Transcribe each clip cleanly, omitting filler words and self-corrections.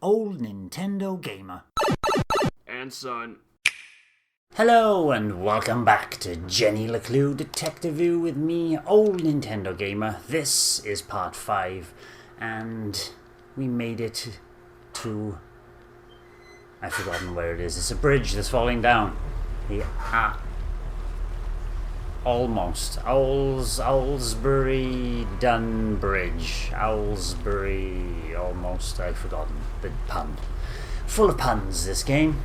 old Nintendo gamer. And son. Hello and welcome back to Jenny LeClue Detectivu with me, old Nintendo gamer. This is part 5 and we made it to... I've forgotten where it is. It's a bridge that's falling down. Almost. Owlsbury Dun Bridge. Owlsbury... Almost. I've forgotten the pun. Full of puns, this game.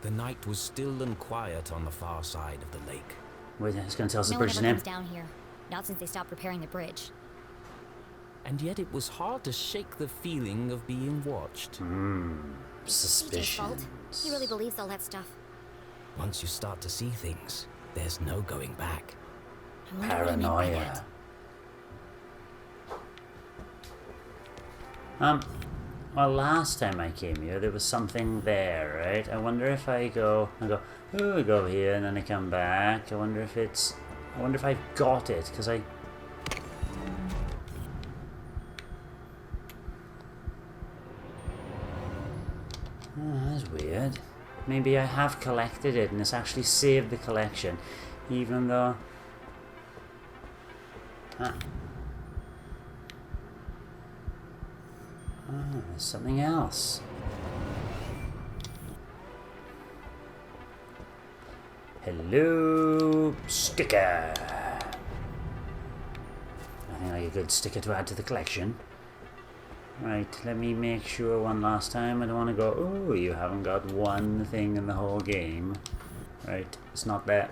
The night was still and quiet on the far side of the lake. Wait, it's going to tell us the No one bridge's ever name. comes down here. Not since they stopped repairing the bridge. And yet it was hard to shake the feeling of being watched. DJ's Suspicion. fault. He really believes all that stuff. Once you start to see things, there's no going back. I wonder what he meant by Paranoia. that. Well, last time I came here, there was something there, right? I wonder if I go here, and then I come back. I wonder if I've got it, because I... Oh, that's weird. Maybe I have collected it, and it's actually saved the collection, even though... There's something else. Hello, sticker. Nothing like a good sticker to add to the collection. Right, let me make sure one last time. I don't want to go, oh, you haven't got one thing in the whole game. Right, it's not that.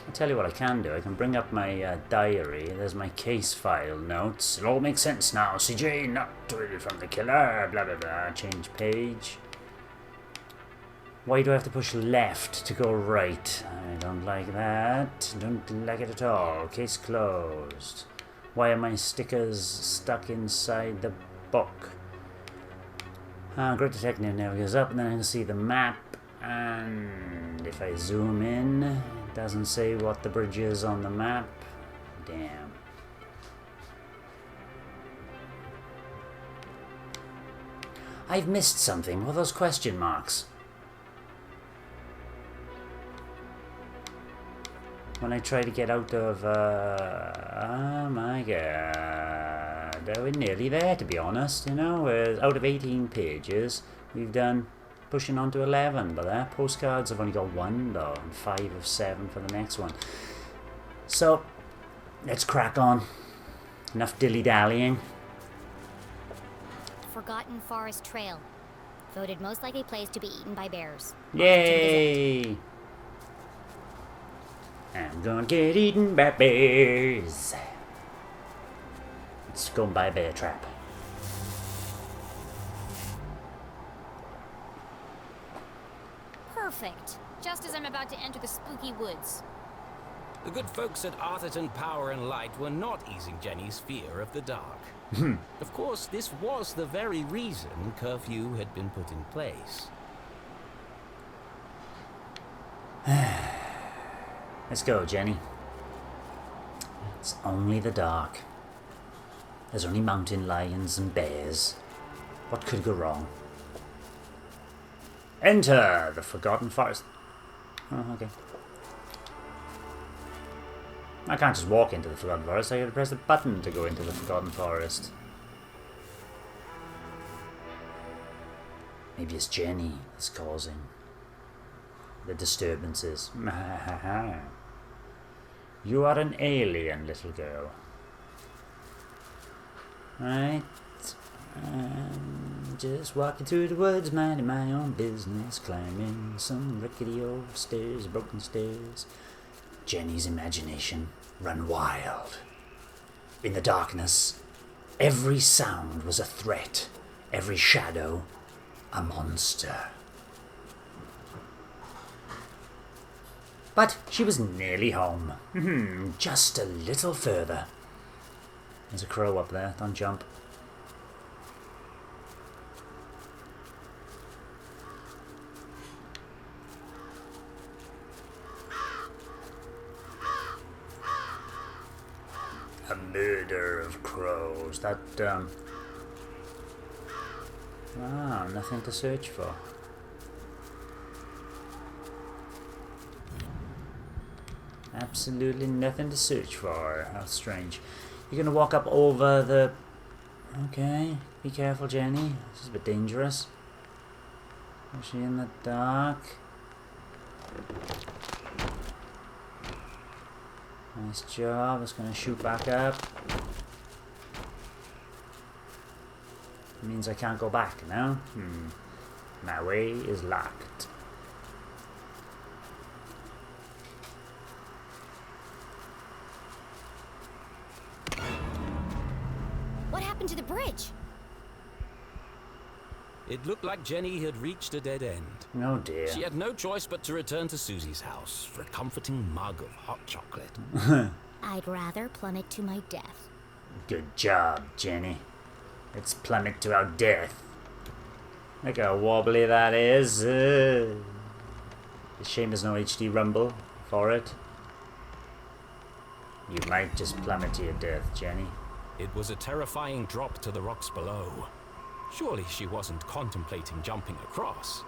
I'll tell you what I can do. I can bring up my diary. There's my case file notes. It all makes sense now. CJ, not really from the killer. Blah, blah, blah. Change page. Why do I have to push left to go right? I don't like that. Don't like it at all. Case closed. Why are my stickers stuck inside the book? Great Detective never goes up, and then I can see the map. And if I zoom in, it doesn't say what the bridge is on the map. Damn. I've missed something. What are those question marks? When I try to get out of... oh my god. We're nearly there, to be honest, you know. We're out of 18 pages. We've done... pushing on to 11, but their postcards have only got 1 though, and 5 of 7 for the next one. So, let's crack on. Enough dilly-dallying. Forgotten Forest Trail. Voted most likely place to be eaten by bears. Yay! I'm gonna get eaten by bears. Let's go and buy a bear trap. Perfect. Just as I'm about to enter the spooky woods. The good folks at Arthurton Power and Light were not easing Jenny's fear of the dark. Of course, this was the very reason curfew had been put in place. Let's go, Jenny. It's only the dark. There's only mountain lions and bears. What could go wrong? Enter the Forgotten Forest. Oh, okay. I can't just walk into the Forgotten Forest. I gotta press the button to go into the Forgotten Forest. Maybe it's Jenny that's causing the disturbances. You are an alien, little girl. Right. Just walking through the woods, minding my own business, climbing some rickety old stairs, broken stairs. Jenny's imagination ran wild. In the darkness, every sound was a threat, every shadow a monster. But she was nearly home. Just a little further. There's a crow up there, don't jump. A murder of crows. That, nothing to search for. Absolutely nothing to search for. How strange. You're gonna walk up over the... Okay, be careful, Jenny. This is a bit dangerous. Is she in the dark? Nice job. It's gonna shoot back up. It means I can't go back now. My way is locked. What happened to the bridge? It looked like Jenny had reached a dead end. Oh dear. She had no choice but to return to Susie's house for a comforting mug of hot chocolate. I'd rather plummet to my death. Good job, Jenny. Let's plummet to our death. Look how wobbly that is. It's a shame there's no HD rumble for it. You might just plummet to your death, Jenny. It was a terrifying drop to the rocks below. Surely she wasn't contemplating jumping across.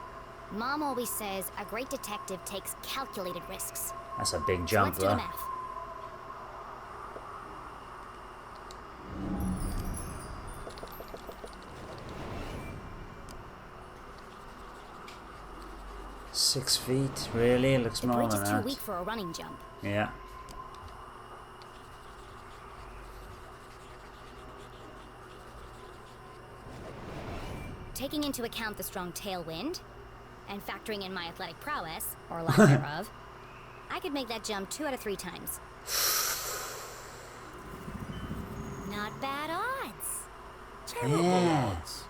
Mom always says a great detective takes calculated risks. That's a big So jump, let's do the though. math. Six feet, really? It looks The more bridge than is too that. weak for a running jump. Yeah. Taking into account the strong tailwind, and factoring in my athletic prowess, or lack thereof, I could make that jump 2 out of 3 times. Not bad odds. Terrible Yeah. odds.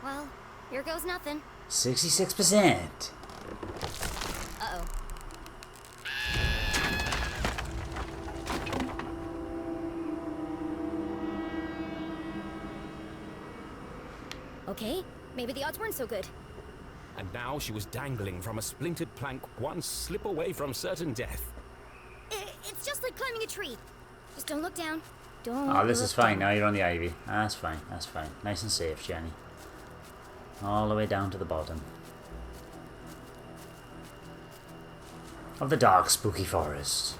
Well, here goes nothing. 66%. Uh-oh. Okay, maybe the odds weren't so good. And now she was dangling from a splintered plank, one slip away from certain death. It's just like climbing a tree. Just don't look down. Don't Oh, this look is fine. down. Now you're on the ivy. That's fine. That's fine. Nice and safe, Jenny. All the way down to the bottom of the dark, spooky forest.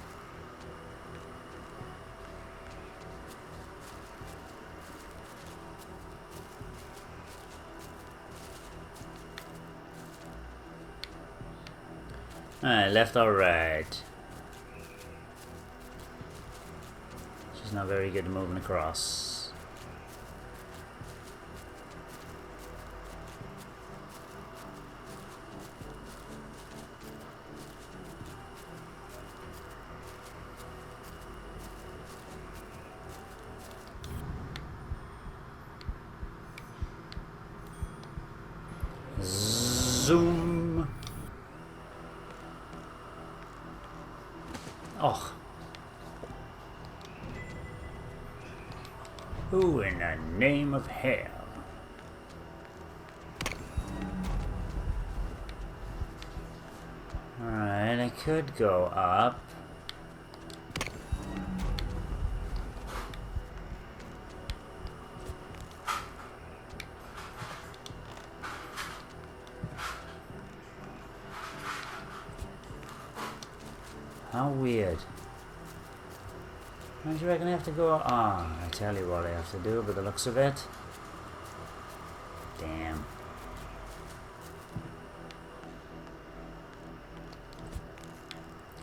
Alright, left or right? She's not very good at moving across. Zoom. Oh. Who in the name of hell? Alright, I could go up. How weird. Don't you reckon I have to go? Ah, I tell you what I have to do by the looks of it. Damn.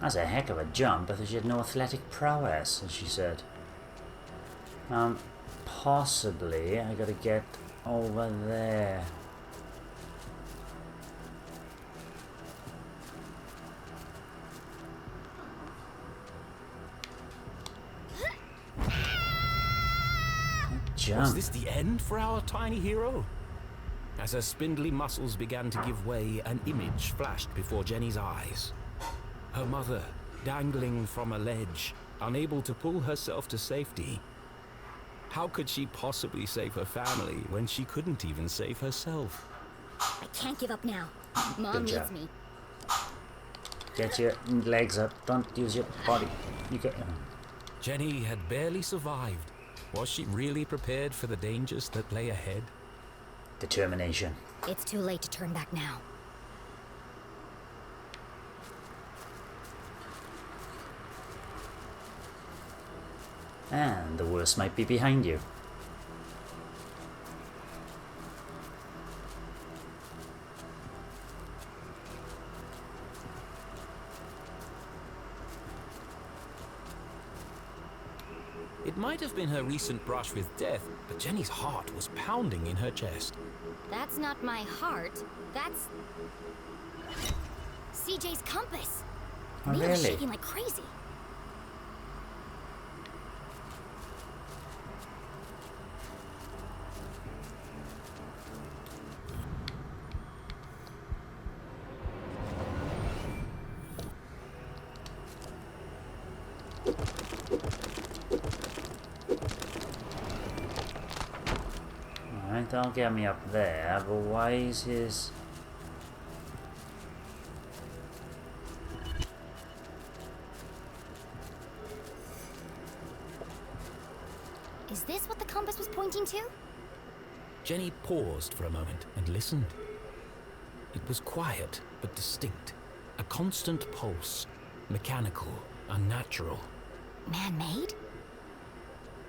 That's a heck of a jump. I thought she had no athletic prowess, as she said. Possibly I gotta get over there. Was Jump. this the end for our tiny hero? As her spindly muscles began to give way, an image flashed before Jenny's eyes. Her mother, dangling from a ledge, unable to pull herself to safety. How could she possibly save her family when she couldn't even save herself? I can't give up now. Mom Good needs job. me. Get your legs up. Don't use your body. You get. Jenny had barely survived. Was she really prepared for the dangers that lay ahead? Determination. It's too late to turn back now. And the worst might be behind you. It might have been her recent brush with death, but Jenny's heart was pounding in her chest. That's not my heart. That's CJ's compass. Oh, The needle's really? shaking like crazy. Alright, that'll get me up there, but why is his... Is this what the compass was pointing to? Jenny paused for a moment and listened. It was quiet but distinct. A constant pulse. Mechanical, unnatural. Man-made?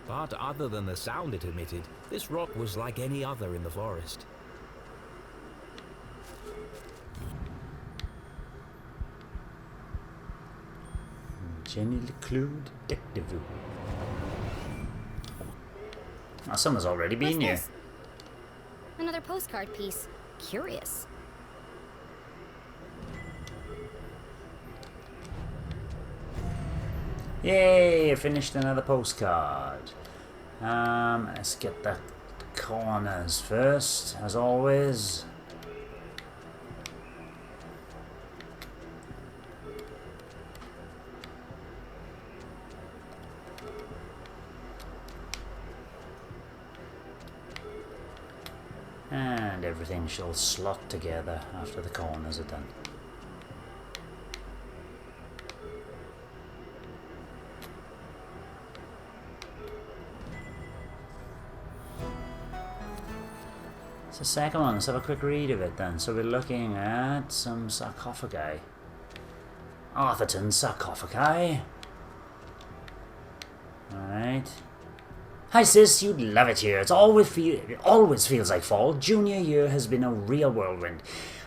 But other than the sound it emitted, this rock was like any other in the forest. Jenny LeClue, Detectivu. Oh, someone's already been What's here. this? Another postcard piece. Curious. Yay, I finished another postcard. Let's get the corners first, as always. And everything shall slot together after the corners are done. It's the second one. Let's have a quick read of it then. So we're looking at some sarcophagi. Arthurton sarcophagi. Alright. Hi sis, you'd love it here. It always feels like fall. Junior year has been a real whirlwind.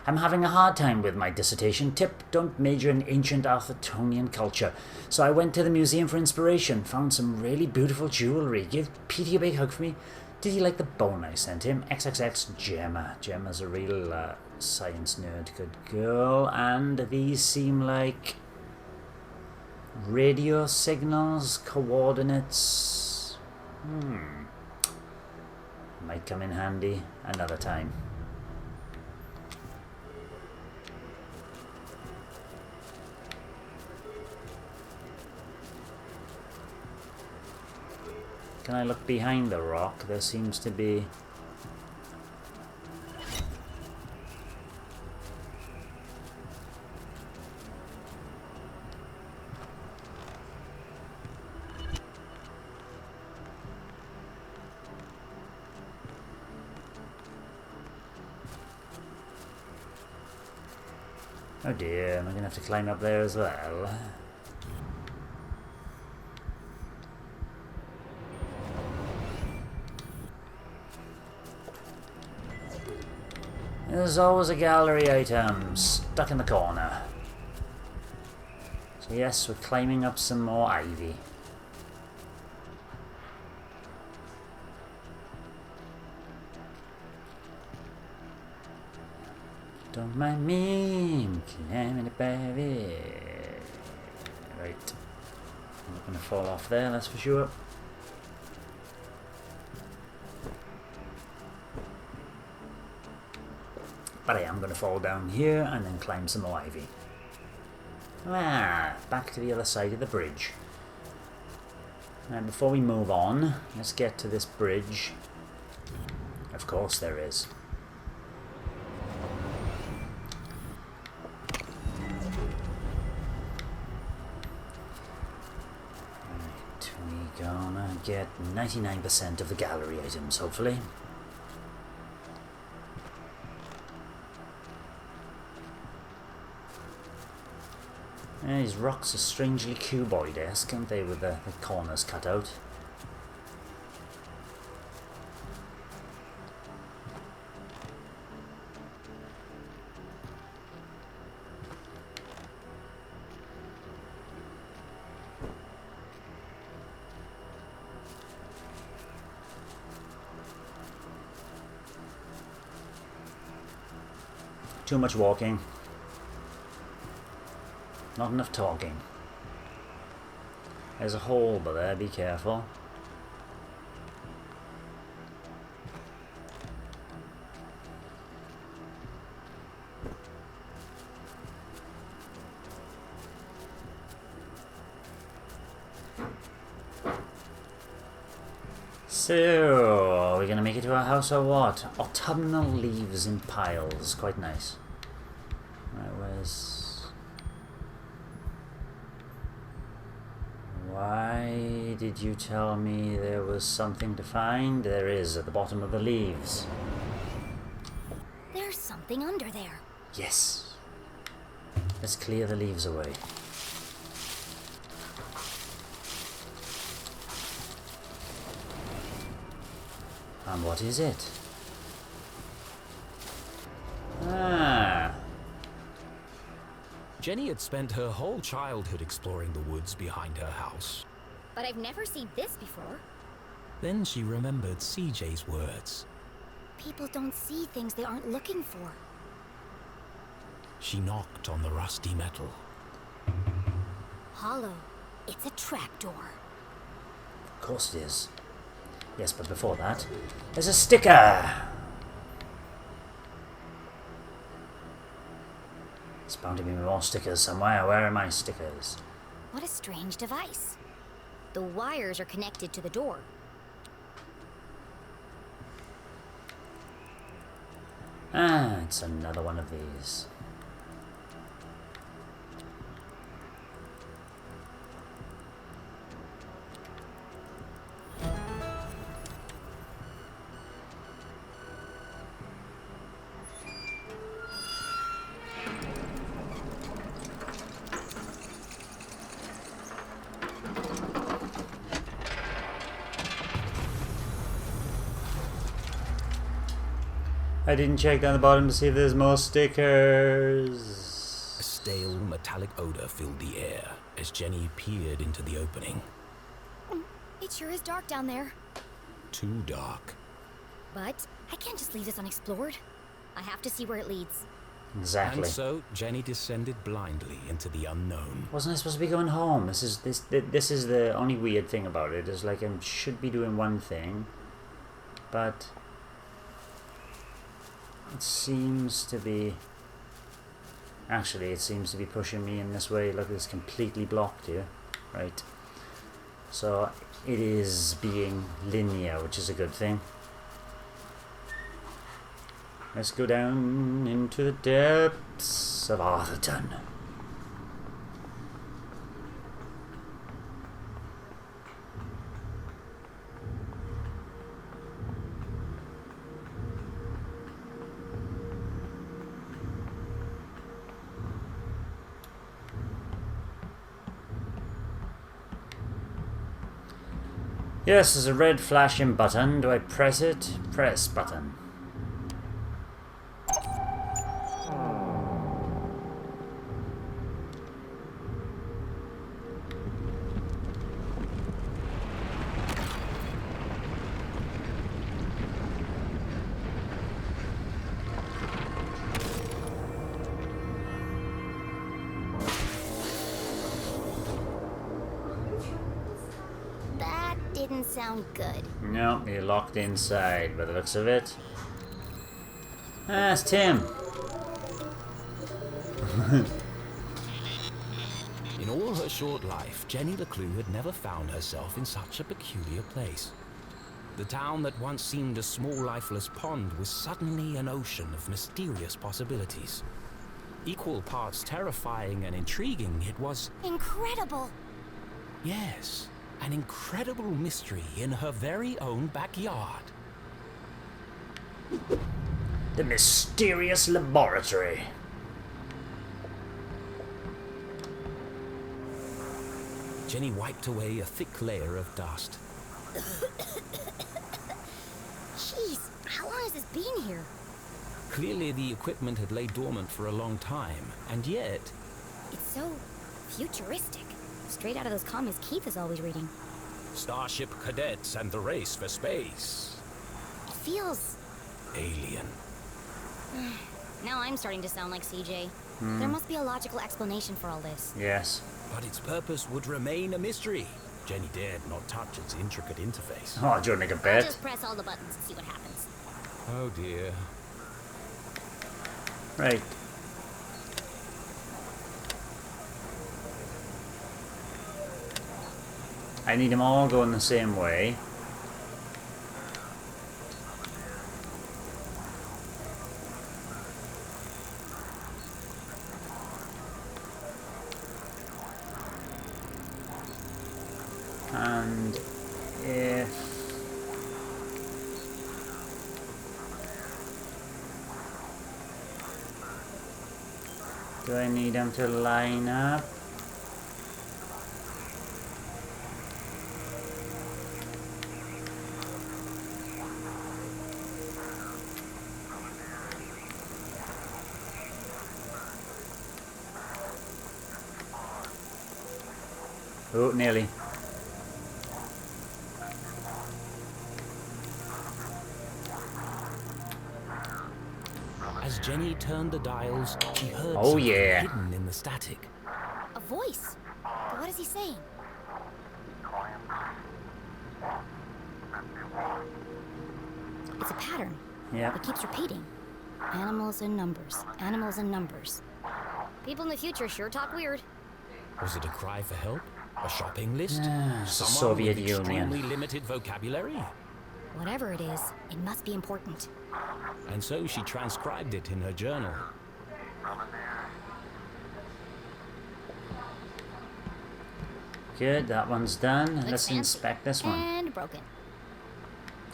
I'm having a hard time with my dissertation. Tip, don't major in ancient Arthurtonian culture. So I went to the museum for inspiration. Found some really beautiful jewellery. Give Petey a big hug for me. Did he like the bone I sent him? XXX Gemma. Gemma's a real science nerd. Good girl. And these seem like radio signals, coordinates. Might come in handy another time. Can I look behind the rock? There seems to be... Oh dear, am I going to have to climb up there as well? There's always a gallery item stuck in the corner. So yes, we're climbing up some more ivy. Don't mind me, I'm climbing up ivy. Right. I'm not going to fall off there, that's for sure. But I am going to fall down here and then climb some more ivy. Back to the other side of the bridge. Now before we move on, let's get to this bridge. Of course there is. gonna get 99% of the gallery items, hopefully. These rocks are strangely cuboid-esque, aren't they, with the corners cut out? Too much walking. Not enough talking. There's a hole but there, be careful. So, are we gonna make it to our house or what? Autumnal leaves in piles, quite nice. Right, where's... Why did you tell me there was something to find? There is, at the bottom of the leaves. There's something under there. Yes. Let's clear the leaves away. And what is it? Ah. Jenny had spent her whole childhood exploring the woods behind her house. But I've never seen this before. Then she remembered CJ's words. People don't see things they aren't looking for. She knocked on the rusty metal. Hollow. It's a trapdoor. Of course it is. Yes, but before that, there's a sticker! There's bound to be more stickers somewhere. Where are my stickers? What a strange device. The wires are connected to the door. Ah, it's another one of these. I didn't check down the bottom to see if there's more stickers. A stale metallic odor filled the air as Jenny peered into the opening. It sure is dark down there. Too dark. But I can't just leave this unexplored. I have to see where it leads. Exactly. And so Jenny descended blindly into the unknown. Wasn't I supposed to be going home? This is the only weird thing about it. Is like I should be doing one thing, but it seems to be... Actually, it seems to be pushing me in this way. Look, it's completely blocked here. Right. So, it is being linear, which is a good thing. Let's go down into the depths of Arthurton. Yes, there's a red flashing button. Do I press it? Press button. Didn't sound good. No, you're locked inside by the looks of it. Ah, it's Tim. In all her short life, Jenny LeClue had never found herself in such a peculiar place. The town that once seemed a small, lifeless pond was suddenly an ocean of mysterious possibilities. Equal parts terrifying and intriguing, it was... incredible! Yes. An incredible mystery in her very own backyard. The mysterious laboratory. Jenny wiped away a thick layer of dust. Jeez, how long has this been here? Clearly the equipment had laid dormant for a long time, and yet... It's so futuristic. Straight out of those comics Keith is always reading. Starship cadets and the race for space. It feels... Alien. Now I'm starting to sound like CJ. There must be a logical explanation for all this. Yes. But its purpose would remain a mystery. Jenny dared not touch its intricate interface. Oh, do you want to make a I'll bet? just press all the buttons and see what happens. Oh dear. Right. I need them all going the same way. And if... Do I need them to line up? Oh, nearly. As Jenny turned the dials, she heard Oh, something yeah. hidden in the static. A voice. But what is he saying? It's a pattern. Yeah. It keeps repeating. Animals and numbers. Animals and numbers. People in the future sure talk weird. Was it a cry for help? A shopping list? It's the Someone Soviet with Union. extremely limited vocabulary? Whatever it is, it must be important. And so she transcribed it in her journal. Good, that one's done. Looks Let's fancy. inspect this one. And broken.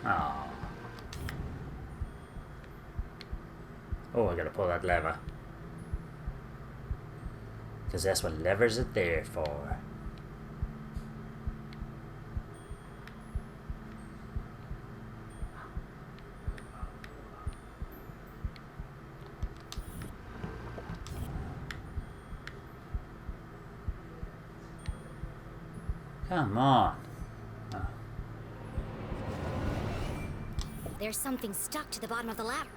Oh. Oh, I gotta pull that lever. Because that's what levers are there for. Come on. There's something stuck to the bottom of the ladder.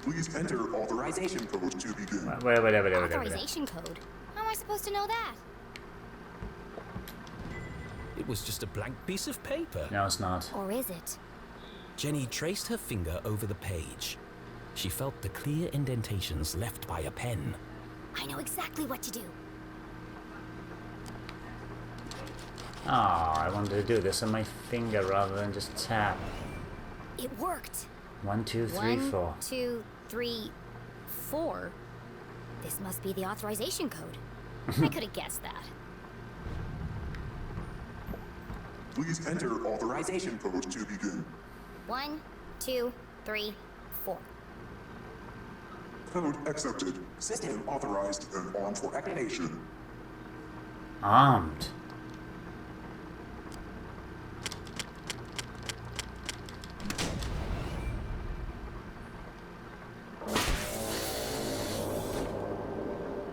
Please enter authorization code to begin. Wait. Authorization code? How am I supposed to know that? It was just a blank piece of paper. No, it's not. Or is it? Jenny traced her finger over the page. She felt the clear indentations left by a pen. I know exactly what to do. Oh, I wanted to do this on my finger rather than just tap. It worked. 1, 2, 3, 4. 1, 2, 3, 4. This must be the authorization code. I could have guessed that. Please enter authorization code to begin. 1, 2, 3, 4. Code accepted. System authorized and armed for activation. Armed.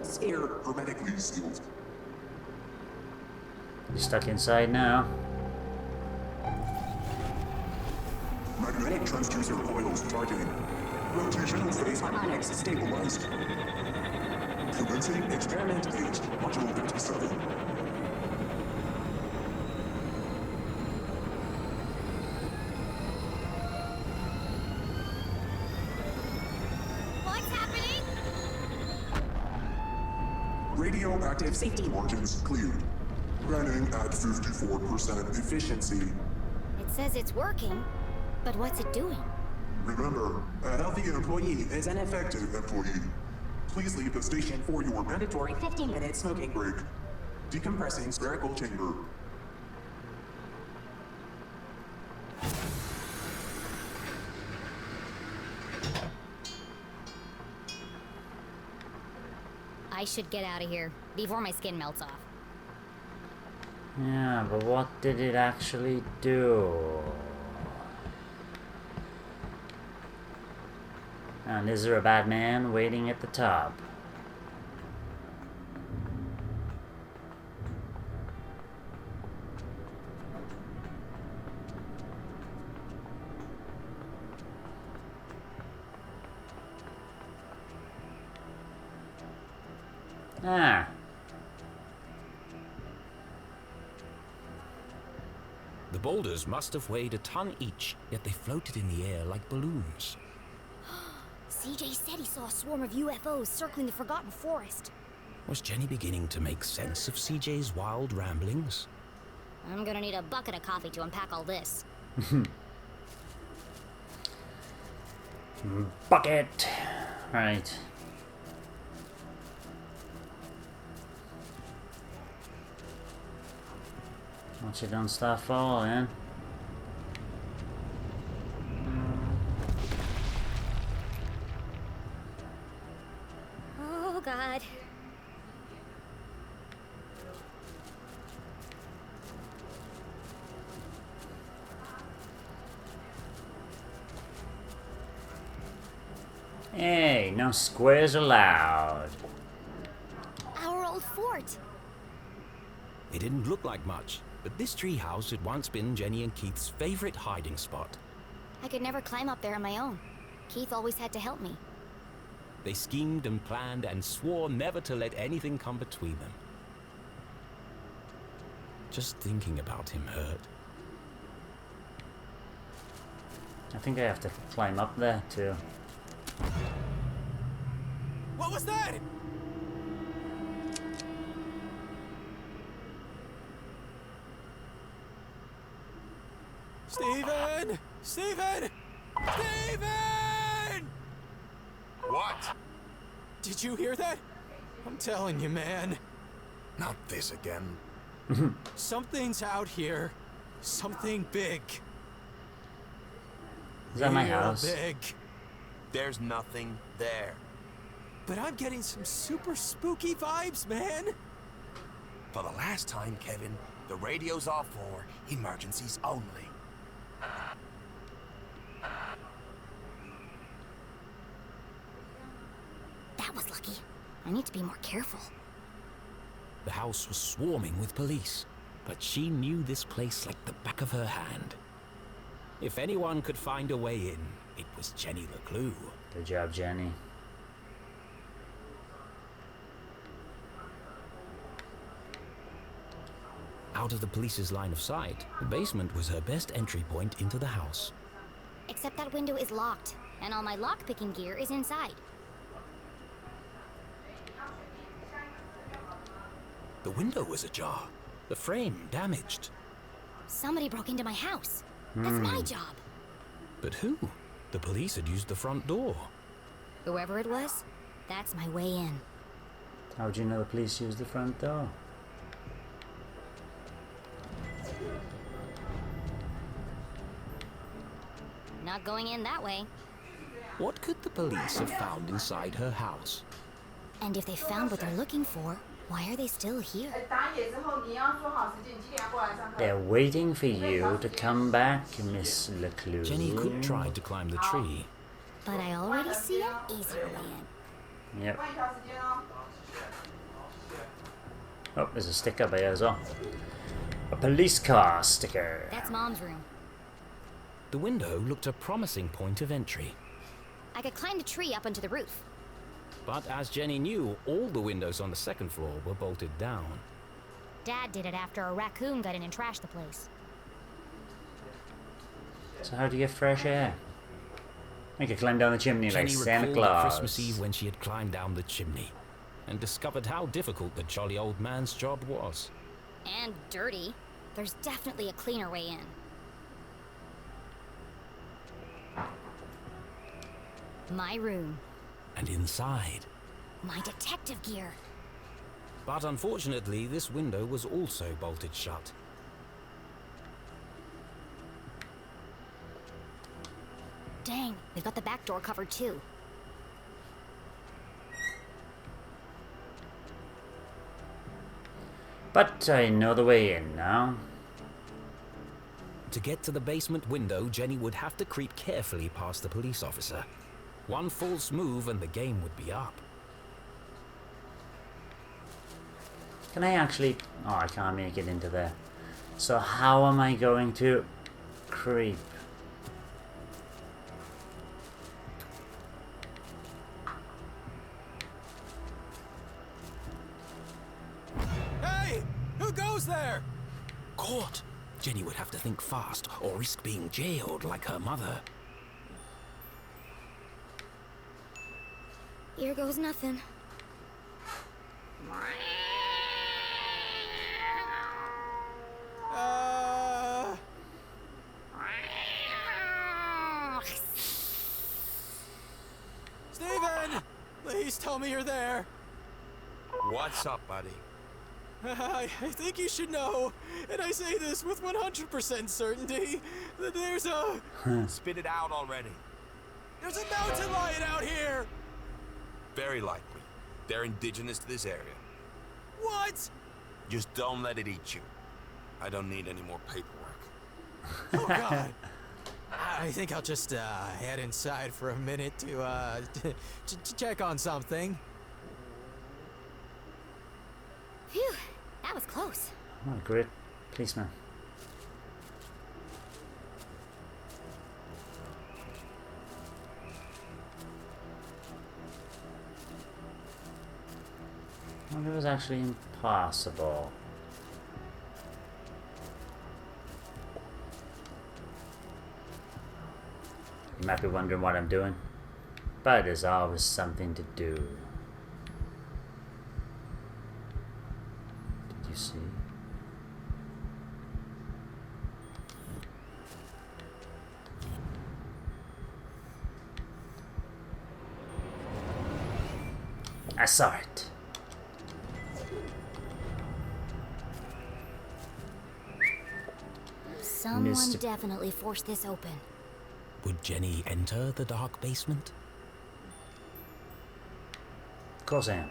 Sphere hermetically sealed. You're stuck inside now. Magnetic transducer coils charging. Rotational phase harmonics stabilized. Commencing experiment 8, module 57. What's happening? Radioactive safety margins cleared. Running at 54% efficiency. It says it's working, but what's it doing? Remember, a healthy employee is an effective employee. Please leave the station for your mandatory 15-minute smoking break. Decompressing spherical chamber. I should get out of here before my skin melts off. Yeah, but what did it actually do? And is there a bad man waiting at the top? Ah. The boulders must have weighed a ton each, yet they floated in the air like balloons. CJ said he saw a swarm of UFOs circling the Forgotten Forest. Was Jenny beginning to make sense of CJ's wild ramblings? I'm gonna need a bucket of coffee to unpack all this. Bucket! Right. Once you don't start falling. Oh, God. Hey, no squares allowed. Our old fort. It didn't look like much, but this treehouse had once been Jenny and Keith's favorite hiding spot. I could never climb up there on my own. Keith always had to help me. They schemed and planned and swore never to let anything come between them. Just thinking about him hurt. I think I have to climb up there too. What was that? Stephen! Stephen! Stephen! What? Did you hear that? I'm telling you, man. Not this again. Something's out here. Something big. Is that my Real house? big. There's nothing there. But I'm getting some super spooky vibes, man. For the last time, Kevin, the radio's off for emergencies only. That was lucky. I need to be more careful. The house was swarming with police, but she knew this place like the back of her hand. If anyone could find a way in, it was Jenny LeClue. Good job, Jenny. Out of the police's line of sight, the basement was her best entry point into the house. Except that window is locked, and all my lockpicking gear is inside. The window was ajar, the frame damaged. Somebody broke into my house. That's my job. But who? The police had used the front door. Whoever it was, that's my way in. How would you know the police used the front door? Not going in that way. What could the police have found inside her house? And if they found what they're looking for, why are they still here? They're waiting for you to come back, Miss LeClue. Jenny could try to climb the tree. But I already see an easier way in. Yep. Oh, there's a sticker there as well. A police car sticker. That's Mom's room. The window looked a promising point of entry. I could climb the tree up onto the roof. But as Jenny knew, all the windows on the second floor were bolted down. Dad did it after a raccoon got in and trashed the place. So how do you get fresh air? I could climb down the chimney like Jenny Santa recalled Claus. Christmas Eve when she had climbed down the chimney and discovered how difficult the jolly old man's job was. And dirty. There's definitely a cleaner way in. My room. And inside. My detective gear. But unfortunately, this window was also bolted shut. Dang, they've got the back door covered too. But I know the way in now. To get to the basement window, Jenny would have to creep carefully past the police officer. One false move and the game would be up. Can I actually... Oh, I can't make it into there. So how am I going to creep? Hey! Who goes there? Caught! Jenny would have to think fast or risk being jailed like her mother. Here goes nothing. Steven! Please tell me you're there. What's up, buddy? I think you should know, and I say this with 100% certainty, that there's a... Spit it out already. There's a mountain lion out here! Very likely. They're indigenous to this area. What? Just don't let it eat you. I don't need any more paperwork. Oh, God. I think I'll just head inside for a minute to check on something. Phew, that was close. What a great policeman. I wonder if it was actually impossible. You might be wondering what I'm doing, but there's always something to do. Did you see? I saw it. Someone Mr. definitely forced this open. Would Jenny enter the dark basement? Of course I am.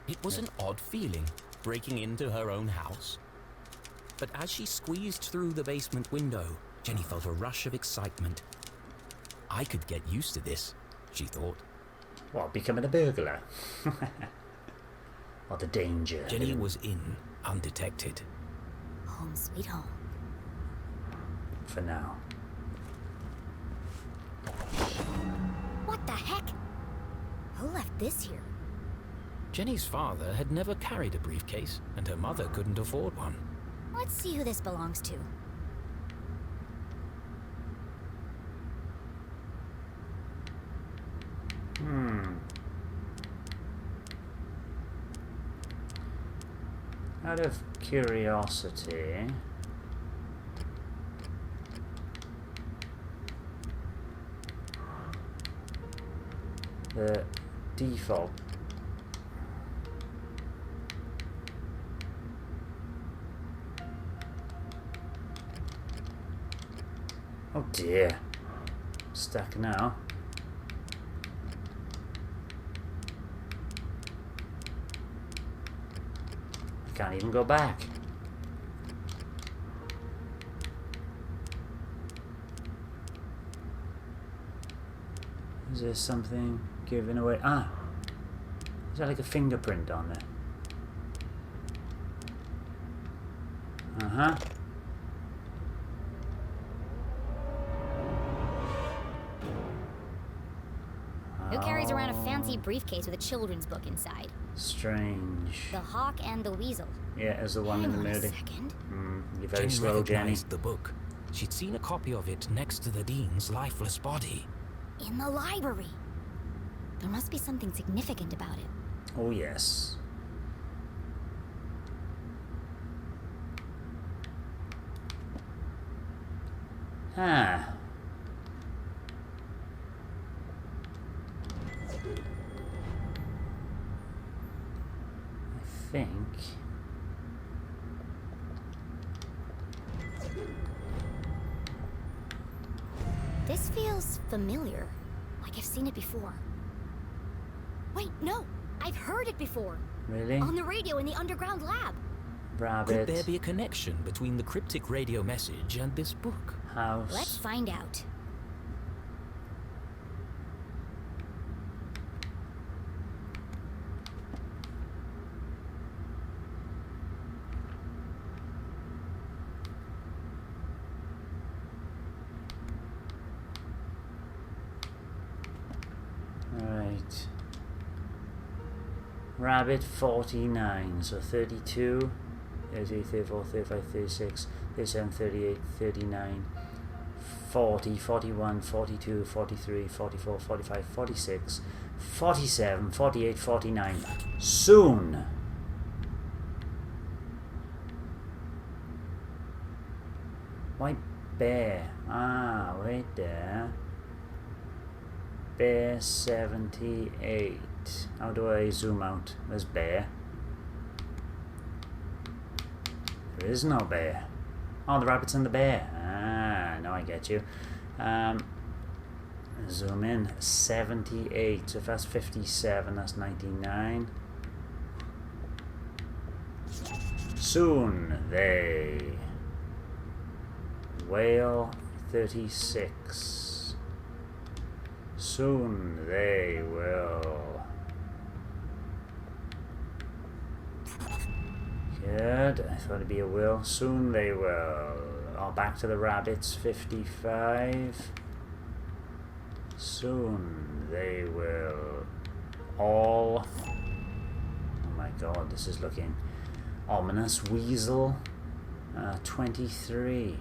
It was an odd feeling, breaking into her own house. But as she squeezed through the basement window, Jenny felt a rush of excitement. I could get used to this, she thought. What, becoming a burglar? Or the danger? Jenny was in, undetected. Home sweet home. For now. What the heck? Who left this here? Jenny's father had never carried a briefcase, and her mother couldn't afford one. Let's see who this belongs to. Out of curiosity, the default oh dear, stuck now. Can't even go back. Is there something given away? Ah! Is that like a fingerprint on there? Uh-huh. Who carries around a fancy briefcase with a children's book inside? Strange. The Hawk and the Weasel. Yeah, as the one in the Hang on a movie. second. You're very Jenny slow, Jenny. recognized the book. She'd seen a copy of it next to the dean's lifeless body. In the library. There must be something significant about it. Oh, yes. Ah. I think... This feels familiar. Like I've seen it before. Wait, no! I've heard it before! Really? On the radio in the underground lab! Rabbit. Could there be a connection between the cryptic radio message and this book? House. Let's find out. Alright. Rabbit 49, so 32, 33, 34, 35, 36, 37, 38, 39, 40, 41, 42, 43, 44, 45, 46, 47, 48, 49. Soon! Why bear? Ah, wait there. Bear 78. How do I zoom out? There's bear. There is no bear. Oh, the rabbit's and the bear. Ah, now I get you. Zoom in. 78. So if that's 57, that's 99. Soon they. Whale 36. Soon they will. Good. I thought it'd be a will. Soon they will. Oh, back to the rabbits. 55. Soon they will all. Oh my god, this is looking ominous. Weasel. 23.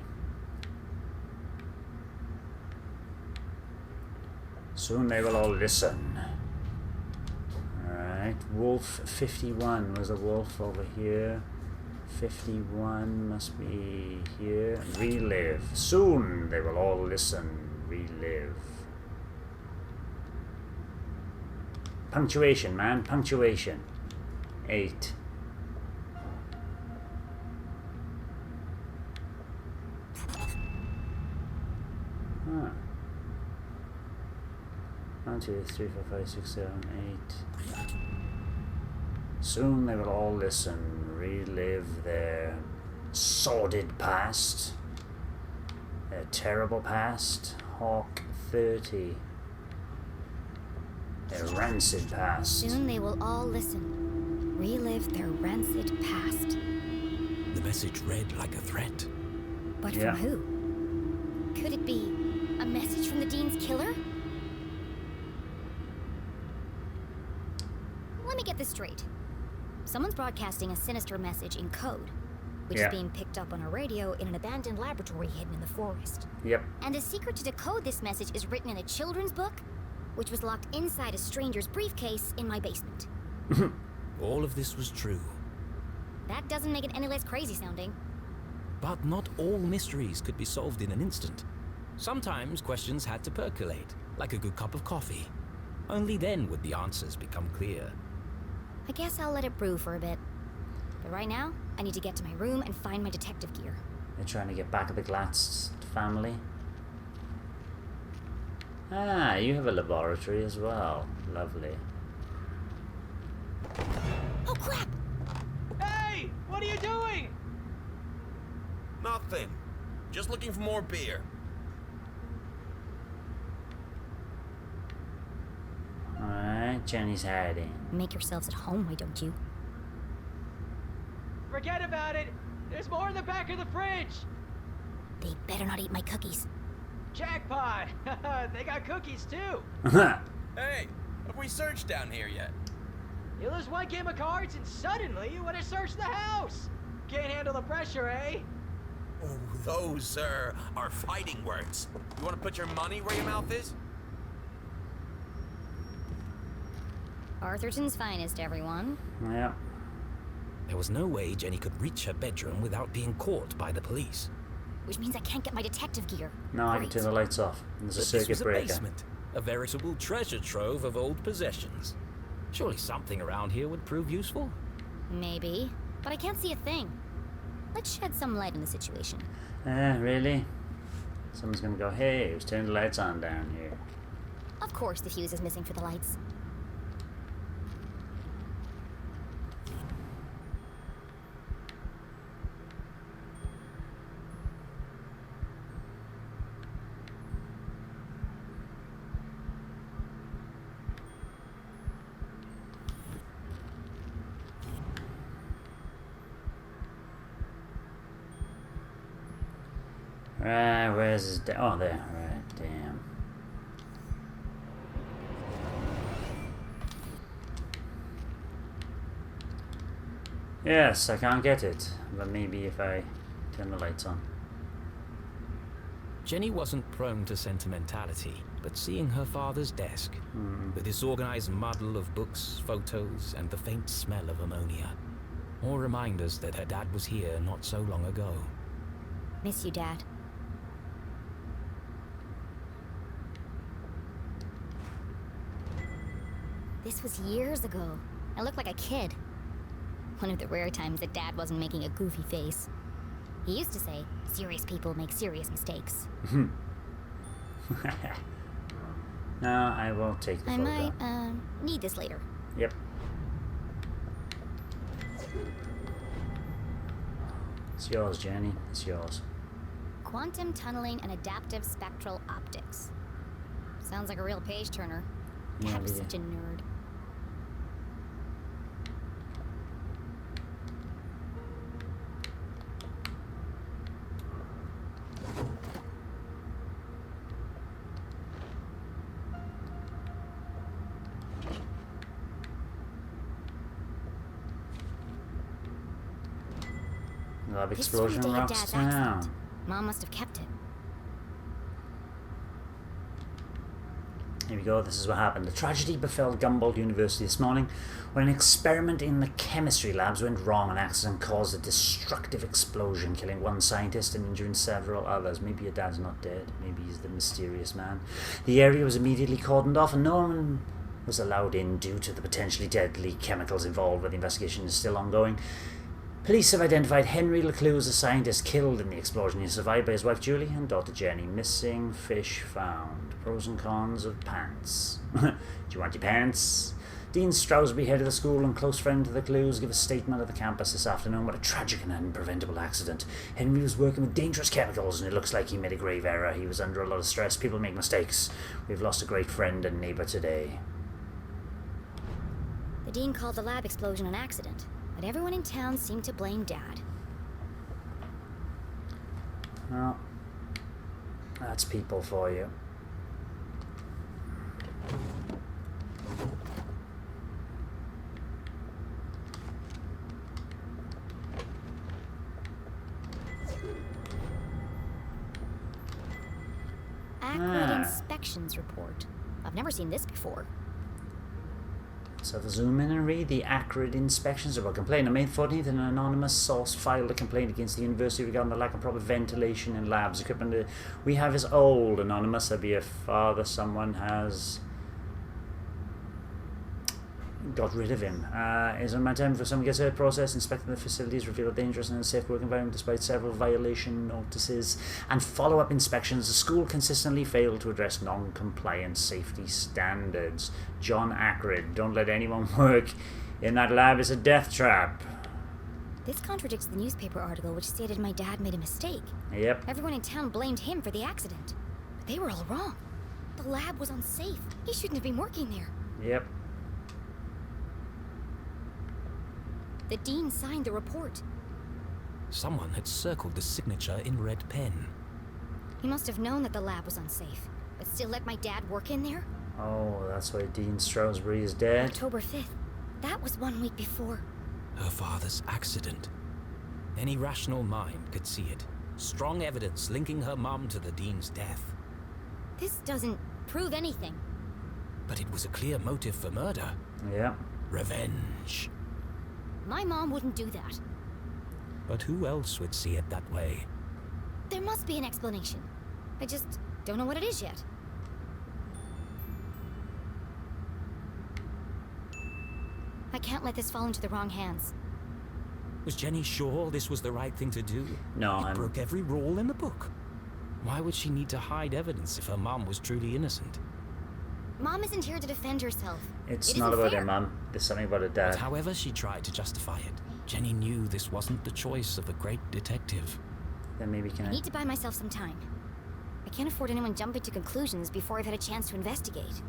Soon they will all listen. Alright, wolf 51 was a wolf over here. 51 must be here. Relive. Soon they will all listen. Relive. Punctuation, man. Punctuation. 8. Huh. 1, 2, 3, 4, 5, 6, 7, 8. Soon they will all listen, relive their sordid past, their terrible past. Hawk 30. Their rancid past. Soon they will all listen, relive their rancid past. The message read like a threat. But Yeah. from who? Could it be a message from the Dean's killer? Let me get this straight. Someone's broadcasting a sinister message in code, which Yeah. is being picked up on a radio in an abandoned laboratory hidden in the forest. Yep. And the secret to decode this message is written in a children's book, which was locked inside a stranger's briefcase in my basement. All of this was true. That doesn't make it any less crazy sounding. But not all mysteries could be solved in an instant. Sometimes questions had to percolate, like a good cup of coffee. Only then would the answers become clear. I guess I'll let it brew for a bit. But right now, I need to get to my room and find my detective gear. They're trying to get back at the Glatz family. Ah, you have a laboratory as well. Lovely. Oh crap! Hey! What are you doing? Nothing. Just looking for more beer. Alright, Jenny's hiding. Make yourselves at home, why don't you? Forget about it. There's more in the back of the fridge. They better not eat my cookies. Jackpot! They got cookies too. Hey, have we searched down here yet? You lose one game of cards and suddenly you want to search the house. Can't handle the pressure, eh? Oh, those, are fighting words. You want to put your money where your mouth is? Arthurton's finest, everyone. Yeah. There was no way Jenny could reach her bedroom without being caught by the police. Which means I can't get my detective gear. No, I can Great. turn the lights off. There's a But this circuit was a breaker. basement, a veritable treasure trove of old possessions. Surely something around here would prove useful. Maybe, but I can't see a thing. Let's shed some light on the situation. Really? Someone's gonna go, hey, who's turning the lights on down here? Of course the fuse is missing for the lights. Right, where's his oh, there. Right, damn. Yes, I can't get it. But maybe if I turn the lights on. Jenny wasn't prone to sentimentality, but seeing her father's desk, the disorganized muddle of books, photos, and the faint smell of ammonia, all reminders that her dad was here not so long ago. Miss you, Dad. This was years ago. I looked like a kid. One of the rare times that Dad wasn't making a goofy face. He used to say, serious people make serious mistakes. No, I won't take the I photo. might, need this later. Yep. It's yours, Jenny. It's yours. Quantum tunneling and adaptive spectral optics. Sounds like a real page turner. Yeah, Dad's really. such a nerd. Lab This is from the explosion day of rocks Dad's down. accident. Mom must have kept it. Here we go, this is what happened. The tragedy befell Gumball University this morning when an experiment in the chemistry labs went wrong. An accident caused a destructive explosion, killing one scientist and injuring several others. Maybe your dad's not dead. Maybe he's the mysterious man. The area was immediately cordoned off and no one was allowed in due to the potentially deadly chemicals involved, but the investigation is still ongoing. Police have identified Henry LeClue as a scientist killed in the explosion. He is survived by his wife Julie and daughter Jenny. Missing fish found. Pros and cons of pants. Do you want your pants? Dean Stroudsby, head of the school and close friend to the Clues, give a statement at the campus this afternoon. What a tragic and unpreventable accident. Henry was working with dangerous chemicals and it looks like he made a grave error. He was under a lot of stress. People make mistakes. We've lost a great friend and neighbour today. The dean called the lab explosion an accident, but everyone in town seemed to blame Dad. Well, that's people for you. Accurate inspections report. I've never seen this before. So to zoom in and read the accurate inspections of a complaint. On May 14th, an anonymous source filed a complaint against the university regarding the lack of proper ventilation in labs. Equipment we have is old. Anonymous, that'd be a father. Someone has got rid of him. Is on my time for someone gets hurt. Process inspecting the facilities revealed a dangerous and unsafe work environment despite several violation notices and follow-up inspections. The school consistently failed to address non-compliant safety standards. John Ackred, don't let anyone work in that lab. It's a death trap. This contradicts the newspaper article which stated my dad made a mistake. Yep. Everyone in town blamed him for the accident. But they were all wrong. The lab was unsafe. He shouldn't have been working there. Yep. The dean signed the report. Someone had circled the signature in red pen. He must have known that the lab was unsafe, but still let my dad work in there? Oh, that's why Dean Stroudsbury is dead. October 5th. That was 1 week before. Her father's accident. Any rational mind could see it. Strong evidence linking her mum to the dean's death. This doesn't prove anything. But it was a clear motive for murder. Yep. Revenge. My mom wouldn't do that. But who else would see it that way? There must be an explanation. I just don't know what it is yet. I can't let this fall into the wrong hands. Was Jenny sure this was the right thing to do? No, It broke every rule in the book. Why would she need to hide evidence if her mom was truly innocent? Mom isn't here to defend herself. It's It not isn't about fair. her mum. There's something about her But dad. however she tried to justify it, Jenny knew this wasn't the choice of the great detective. Then maybe I can need to buy myself some time. I can't afford anyone jumping to conclusions before I've had a chance to investigate.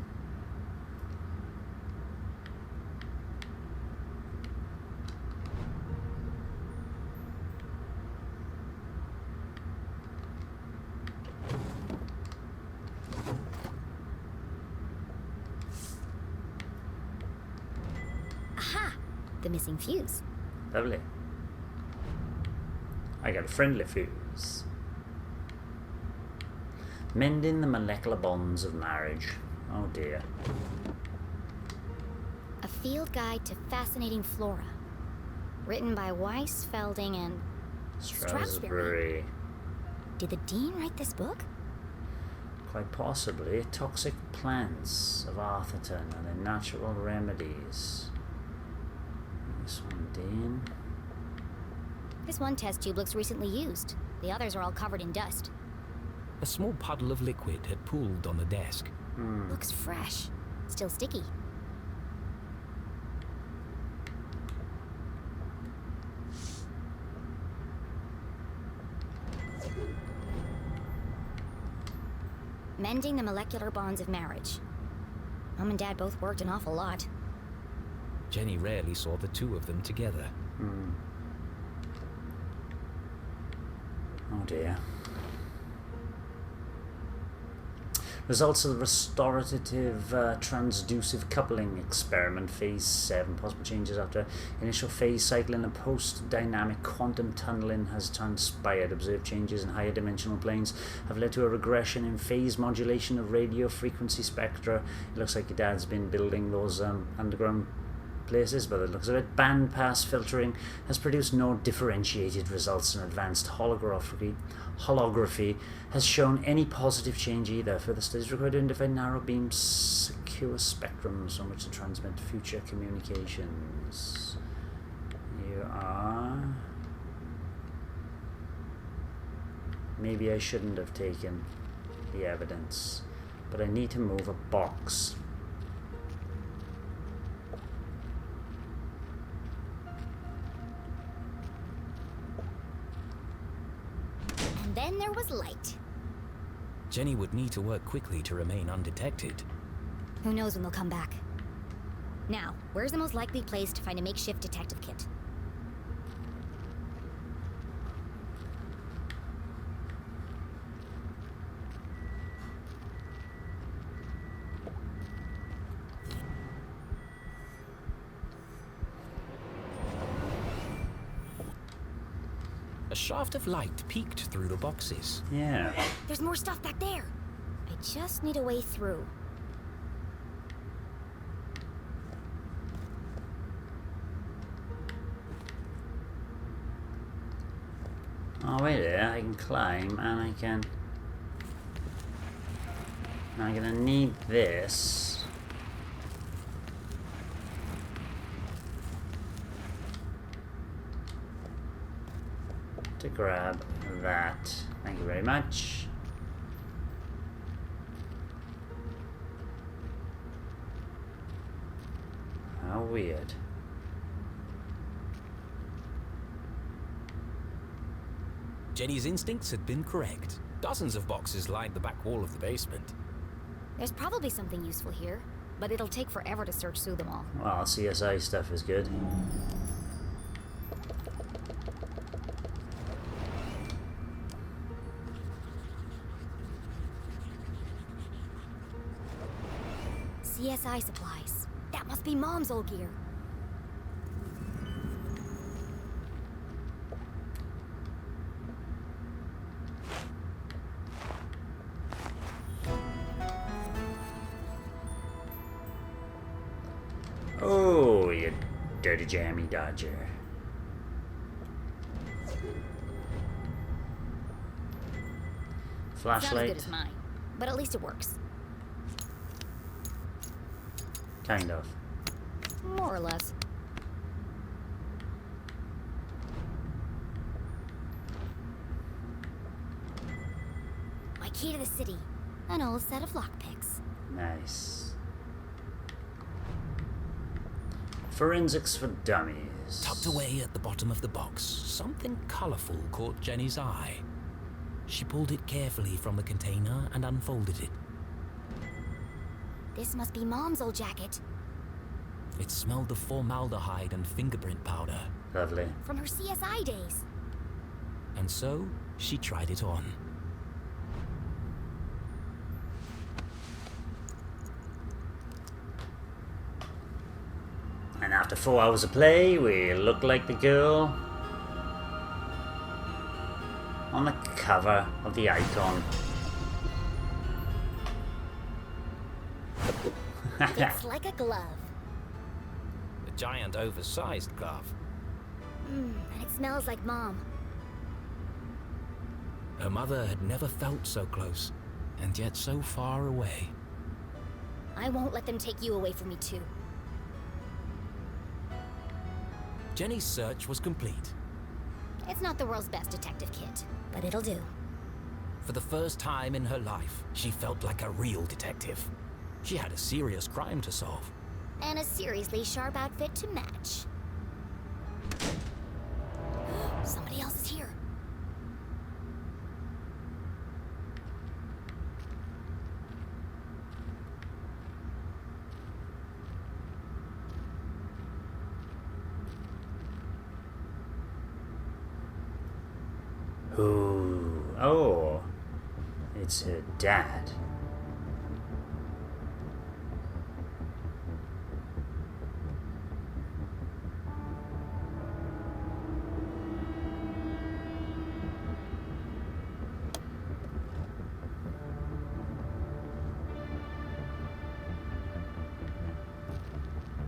Aha! The missing fuse. Lovely. I got a friendly fuse. Mending the molecular bonds of marriage. Oh dear. A field guide to fascinating flora. Written by Weiss, Felding, and Strasbourg. Did the Dean write this book? Quite possibly. Toxic plants of Arthurton and their natural remedies. This one, Dean. This one test tube looks recently used. The others are all covered in dust. A small puddle of liquid had pooled on the desk. Looks fresh. Still sticky. Mending the molecular bonds of marriage. Mom and Dad both worked an awful lot. Jenny rarely saw the two of them together. Oh dear. Results of the restorative transducive coupling experiment, phase 7. Possible changes after initial phase cycling and post-dynamic quantum tunneling has transpired. Observed changes in higher dimensional planes have led to a regression in phase modulation of radio frequency spectra. It looks like your dad's been building those underground places, but it looks of it. Bandpass filtering has produced no differentiated results, and advanced holography has shown any positive change either. Further studies required to identify narrow beam secure spectrums on which to transmit future communications. You are... Maybe I shouldn't have taken the evidence, but I need to move a box. And then there was light. Jenny would need to work quickly to remain undetected. Who knows when they'll come back. Now, where's the most likely place to find a makeshift detective kit? A shaft of light peeked through the boxes. Yeah. There's more stuff back there. I just need a way through. Oh wait there, I can climb and I can... Now I'm gonna need this. To grab that. Thank you very much. How weird. Jenny's instincts had been correct. Dozens of boxes lined the back wall of the basement. There's probably something useful here, but it'll take forever to search through them all. Well, CSI stuff is good. CSI supplies. That must be Mom's old gear. Oh, you dirty jammy dodger. It's Flashlight. not as good as mine, but at least it works. Kind of. More or less. My key to the city. An old set of lockpicks. Nice. Forensics for Dummies. Tucked away at the bottom of the box, something colourful caught Jenny's eye. She pulled it carefully from the container and unfolded it. This must be Mom's old jacket. It smelled of formaldehyde and fingerprint powder. Lovely. From her CSI days. And so, she tried it on. And after 4 hours of play, we look like the girl on the cover of the Icon. It's like a glove. A giant oversized glove. And it smells like Mom. Her mother had never felt so close, and yet so far away. I won't let them take you away from me too. Jenny's search was complete. It's not the world's best detective kit, but it'll do. For the first time in her life, she felt like a real detective. She had a serious crime to solve. And a seriously sharp outfit to match. Somebody else is here. Ooh. Oh. It's her dad.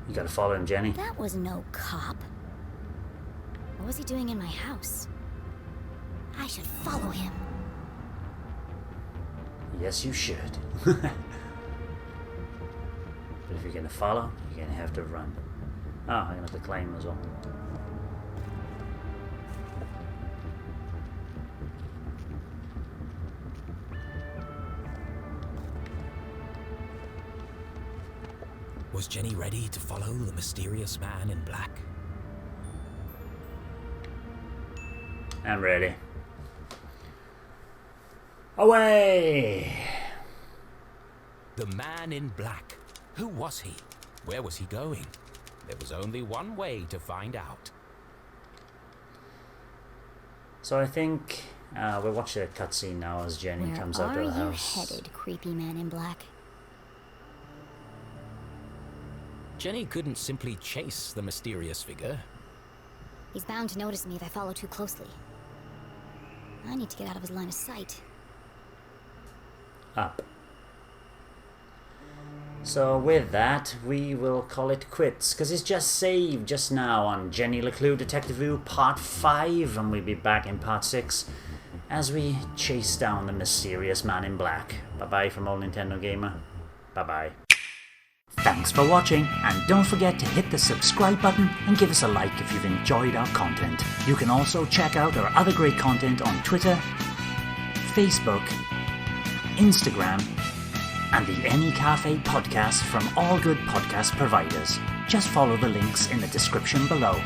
You gotta follow him, Jenny. That was no cop. What was he doing in my house? I should follow him. Yes, you should. But if you're gonna follow, you're gonna have to run. Oh, I'm gonna have to climb as well. Was Jenny ready to follow the mysterious man in black? I'm ready. Away! The man in black. Who was he? Where was he going? There was only one way to find out. So I think we're watching a cutscene now as Jenny Where comes out are of the you house. headed, creepy man in black? Jenny couldn't simply chase the mysterious figure. He's bound to notice me if I follow too closely. I need to get out of his line of sight. Up. So with that, we will call it quits, because it's just saved just now on Jenny LeClue Detectivu Part 5, and we'll be back in Part 6 as we chase down the mysterious man in black. Bye-bye from Old Nintendo Gamer. Bye-bye. Thanks for watching, and don't forget to hit the subscribe button and give us a like if you've enjoyed our content. You can also check out our other great content on Twitter, Facebook, Instagram, and the Any Café podcast from all good podcast providers. Just follow the links in the description below.